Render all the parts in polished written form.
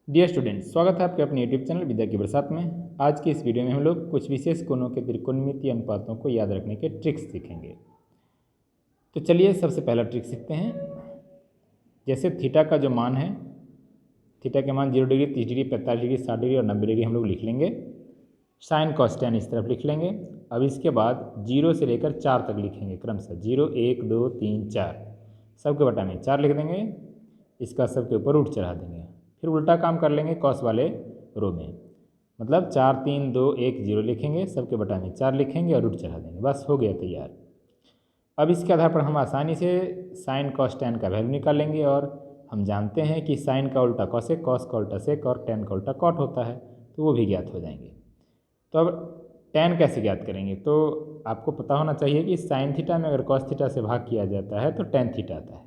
Dear students, स्वागत है आपके अपने यूट्यूब चैनल विद्या की बरसात में। आज की इस वीडियो में हम लोग कुछ विशेष कोणों के त्रिकोणमितीय अनुपातों को याद रखने के ट्रिक्स सीखेंगे। तो चलिए सबसे पहला ट्रिक सीखते हैं। जैसे थीटा का जो मान है, थीटा के मान 0 डिग्री, 30 डिग्री, 45 डिग्री, 60 डिग्री और 90 डिग्री हम लोग लिख लेंगे। साइन कॉस टैन इस तरफ लिख लेंगे। अब इसके बाद 0 से लेकर 4 तक लिखेंगे क्रमशः। 0, 1, 2, 3, 4 सबके बटा में 4 लिख देंगे। इसका सबके ऊपर रूट चढ़ा देंगे। फिर उल्टा काम कर लेंगे कॉस वाले रो में, मतलब 4, 3, 2, 1, 0 लिखेंगे, सबके बटा में 4 लिखेंगे और रूट चढ़ा देंगे। बस हो गया तैयार। अब इसके आधार पर हम आसानी से साइन कॉस टैन का वैल्यू निकाल लेंगे। और हम जानते हैं कि साइन का उल्टा कॉसेक, कॉस का उल्टा सेक और टैन का उल्टा कॉट होता है, तो वो भी ज्ञात हो जाएंगे। तो अब टैन कैसे ज्ञात करेंगे? तो आपको पता होना चाहिए कि साइन थीटा में अगर कॉस थीटा से भाग किया जाता है तो टैन थीटा आता है,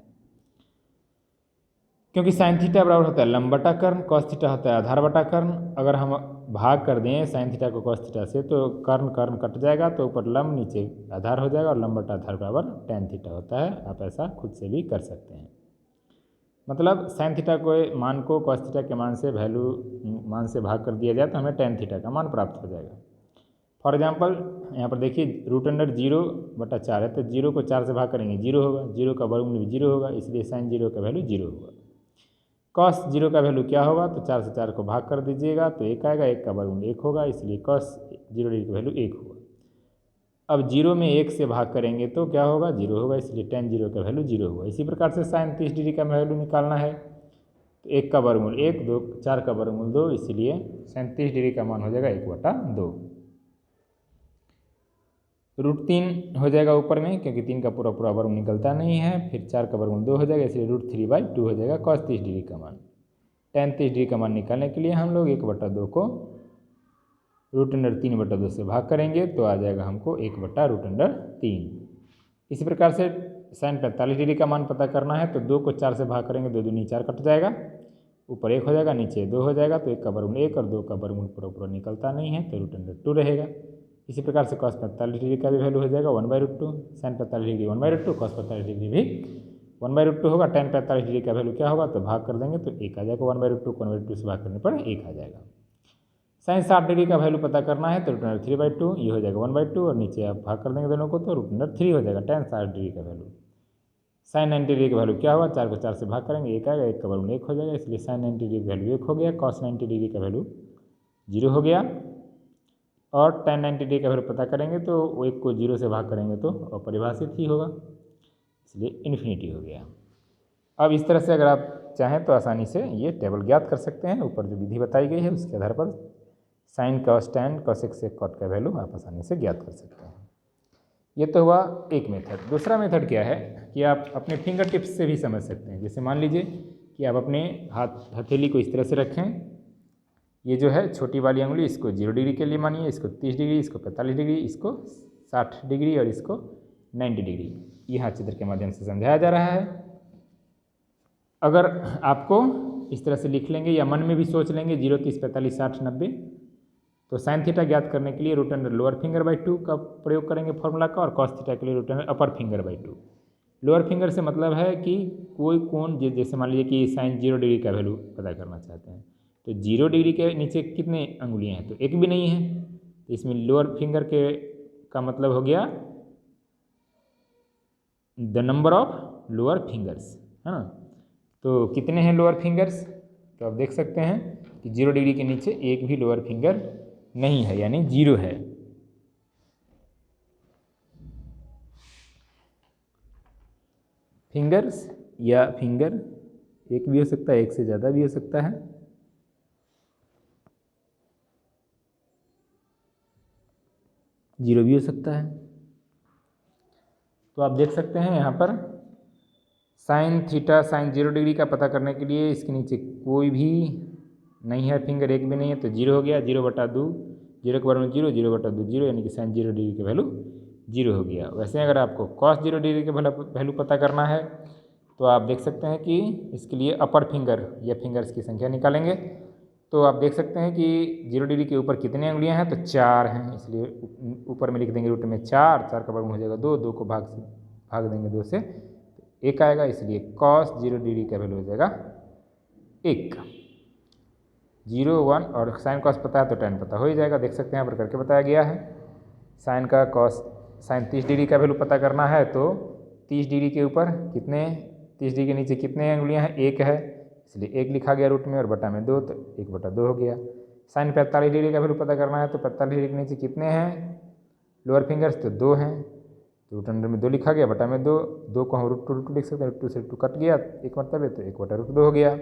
क्योंकि साइन थीटा बराबर होता है लंब बटा कर्ण, कॉस थीटा होता है आधार बटा कर्ण। अगर हम भाग कर दें साइन थीटा को कॉस थीटा से तो कर्ण कर्ण कट जाएगा, तो ऊपर लंब नीचे आधार हो जाएगा और लंब बटा आधार बराबर टैन थीटा होता है। आप ऐसा खुद से भी कर सकते हैं। मतलब साइन थीटा को मान को कॉस थीटा के मान से भाग कर दिया जाए तो हमें टैन थीटा का मान प्राप्त हो जाएगा। फॉर एग्जाम्पल यहाँ पर देखिए √0/4 है, तो 0 को 4 से भाग करेंगे 0 होगा, 0 का वर्गमूल भी 0 होगा, इसलिए साइन 0 का वैल्यू 0 होगा। कॉस 0 का वैल्यू क्या होगा? तो 4 से 4 को भाग कर दीजिएगा तो 1 आएगा, 1 का वर्गमूल 1 होगा, इसलिए कॉस 0 डिग्री का वैल्यू 1 होगा। अब 0 में 1 से भाग करेंगे तो क्या होगा? 0 होगा, इसलिए टैन 0 का वैल्यू 0 होगा। इसी प्रकार से साइन 30 डिग्री का वैल्यू निकालना है तो 1 का वर्गमूल 1, 2, 4 का वर्गमूल 2, इसलिए साइन 30 डिग्री का मान हो जाएगा 1/2। √3 हो जाएगा ऊपर में, क्योंकि 3 का पूरा पूरा वर्ग निकलता नहीं है। फिर 4 का वर्गमूल 2 हो जाएगा, इसलिए √3/2 हो जाएगा कॉस 30 डिग्री का मान। टैन 30 डिग्री का मान निकालने के लिए हम लोग 1/2 को √3/2 से भाग करेंगे तो आ जाएगा हमको 1/√3। इसी प्रकार से साइन 45 डिग्री का मान पता करना है तो 2 को 4 से भाग करेंगे, 2 दूनी 4 कट जाएगा, ऊपर 1 हो जाएगा, नीचे 2 हो जाएगा, तो 1 का वर्गमूल 1 और 2 का वर्गमूल पूरा पूरा निकलता नहीं है, तो √2 रहेगा। इसी प्रकार से कॉस 45 डिग्री का भी वैल्यू हो जाएगा 1/√2। साइन 45 डिग्री 1/√2, कॉस 45 डिग्री भी 1/√2 होगा। टैन 45 डिग्री का वैल्यू क्या होगा? तो भाग कर देंगे तो 1 आ जाएगा। 1/√2 को 1/2 से भाग करने पर 1 आ जाएगा। साइन 60 डिग्री का वैल्यू पता करना है तो √3/2, ये हो जाएगा 1/2 और नीचे आप भाग कर देंगे दोनों को तो √3 हो जाएगा टैन 60 डिग्री का वैल्यू। साइन 90 डिग्री का वैल्यू क्या होगा? 4 को 4 से भाग करेंगे 1 आएगा, 1 का वर्गमूल 1 हो जाएगा, इसलिए साइन 90 डिग्री का वैल्यू 1 हो गया। कॉस 90 डिग्री का वैल्यू 0 हो गया। और tan 90 डिग्री का वैल्यू पता करेंगे तो 1 को 0 से भाग करेंगे तो अपरिभाषित ही होगा, इसलिए इन्फिनिटी हो गया। अब इस तरह से अगर आप चाहें तो आसानी से ये टेबल ज्ञात कर सकते हैं। ऊपर जो विधि बताई गई है उसके आधार पर sine cos tan cosec sec cot का वैल्यू आप आसानी से ज्ञात कर सकते हैं। ये तो हुआ एक मेथड। दूसरा मेथड क्या है कि आप अपने फिंगर टिप्स से भी समझ सकते हैं। जैसे मान लीजिए कि आप अपने हथेली को इस तरह से रखें, ये जो है छोटी वाली उंगली, इसको 0 डिग्री के लिए मानिए, इसको 30 डिग्री, इसको 45 डिग्री, इसको 60 डिग्री और इसको 90 डिग्री। यहाँ चित्र के माध्यम से समझाया जा रहा है। अगर आपको इस तरह से लिख लेंगे या मन में भी सोच लेंगे 0, 30, 45, 60, 90, तो साइन थीटा ज्ञात करने के लिए √लोअर फिंगर/2 का प्रयोग करेंगे फॉर्मूला का, और कॉस थीटा के लिए √अपर फिंगर/2। लोअर फिंगर से मतलब है कि कोई कोण, जैसे मान लीजिए कि साइन 0 डिग्री का वैल्यू पता करना चाहते हैं तो 0 डिग्री के नीचे कितने अंगुलियां हैं? तो एक भी नहीं है, तो इसमें लोअर फिंगर का मतलब हो गया the number of lower fingers, है ना। तो कितने हैं लोअर फिंगर्स? तो आप देख सकते हैं कि 0 डिग्री के नीचे एक भी लोअर फिंगर नहीं है, यानी 0 है। फिंगर्स या फिंगर एक भी हो सकता है, एक से ज़्यादा भी हो सकता है। जीरो भी हो सकता है। तो आप देख सकते हैं यहाँ पर साइन थीटा साइन 0 डिग्री का पता करने के लिए इसके नीचे कोई भी नहीं है, फिंगर एक भी नहीं है, तो 0 हो गया। 0/2, 0 के वर्गमूल 0, 0/2 0, यानी कि साइन 0 डिग्री का वैल्यू 0 हो गया। वैसे अगर आपको कॉस 0 डिग्री का वैल्यू पता करना है तो आप देख सकते हैं कि इसके लिए अपर फिंगर या फिंगर्स की संख्या निकालेंगे। तो आप देख सकते हैं कि 0 डिग्री के ऊपर कितने उंगलियां हैं? तो 4 हैं, इसलिए ऊपर में लिख देंगे रूट में 4, 4 का वर्गमूल हो जाएगा 2, 2 को भाग देंगे 2 से, 1 आएगा, इसलिए कॉस 0 डिग्री का वैल्यू हो जाएगा 1। 0 1 और साइन कॉस पता है तो टेन पता हो ही जाएगा। देख सकते हैं यहाँ पर करके बताया गया है। साइन का कॉस साइन 30 डिग्री का वैल्यू पता करना है तो 30 डिग्री के ऊपर कितने 30 डिग्री के नीचे कितने उंगलियाँ हैं, एक है, इसलिए एक लिखा गया रूट में और बटा में 2, तो 1/2 हो गया। साइन 45 डिग्री का वैल्यू पता करना है तो 45 डिग्री के नीचे कितने हैं लोअर फिंगर्स, तो 2 हैं, तो रूट अंडर में 2 लिखा गया, बटा में 2, 2 को हम √2 लिख सकते हैं, √2 से 2 कट गया एक मतलब है तो 1/√2 हो गया।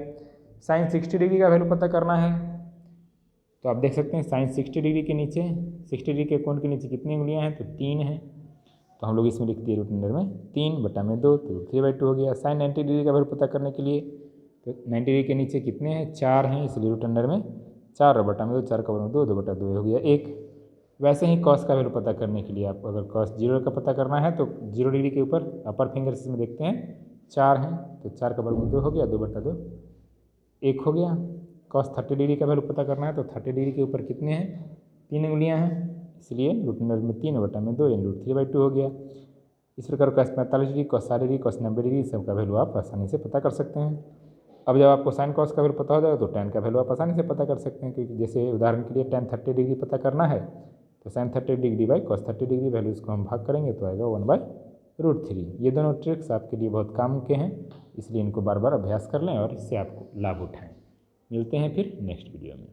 साइन 60 डिग्री का वैल्यू पता करना है तो आप देख सकते हैं साइन 60 डिग्री के नीचे 60 डिग्री के कोण के नीचे कितनी उंगलियां हैं, तो 3 हैं, तो हम लोग इसमें लिख दिए रूट अंडर में 3 बटा में 2, तो 3/2 हो गया। साइन 90 डिग्री का वैल्यू पता करने के लिए तो 90 डिग्री के नीचे कितने हैं, 4 हैं, इसलिए रूट अंडर में 4 और बटा में 2, 4 का वर्ग 2, 2/2 हो गया 1। वैसे ही कॉस का वैल्यू पता करने के लिए आप अगर कॉस 0 का पता करना है तो 0 डिग्री के ऊपर अपर फिंगर्स में देखते हैं 4 हैं, तो 4 का वर्ग 2 हो गया, 2/2 1 हो गया। कॉस 30 डिग्री का वैल्यू पता करना है तो 30 डिग्री के ऊपर कितने हैं, 3 उंगलियां हैं, इसलिए रूट अंडर में 3 बटा में 2 यानी √3/2 हो गया। इस प्रकार cos 45 degree, cos 60 degree, cos 90 degree सबका वैल्यू आप आसानी से पता कर सकते हैं। अब जब आपको साइन कॉस का वैल्यू पता हो जाएगा तो tan का वैल्यू आप आसानी से पता कर सकते हैं, क्योंकि जैसे उदाहरण के लिए tan 30 डिग्री पता करना है तो sine 30 degree by cos 30 degree values को हम भाग करेंगे तो आएगा 1/√3। ये दोनों ट्रिक्स आपके लिए बहुत काम के हैं, इसलिए इनको बार बार अभ्यास कर लें और इससे आप लाभ उठाएं। मिलते हैं फिर नेक्स्ट वीडियो में।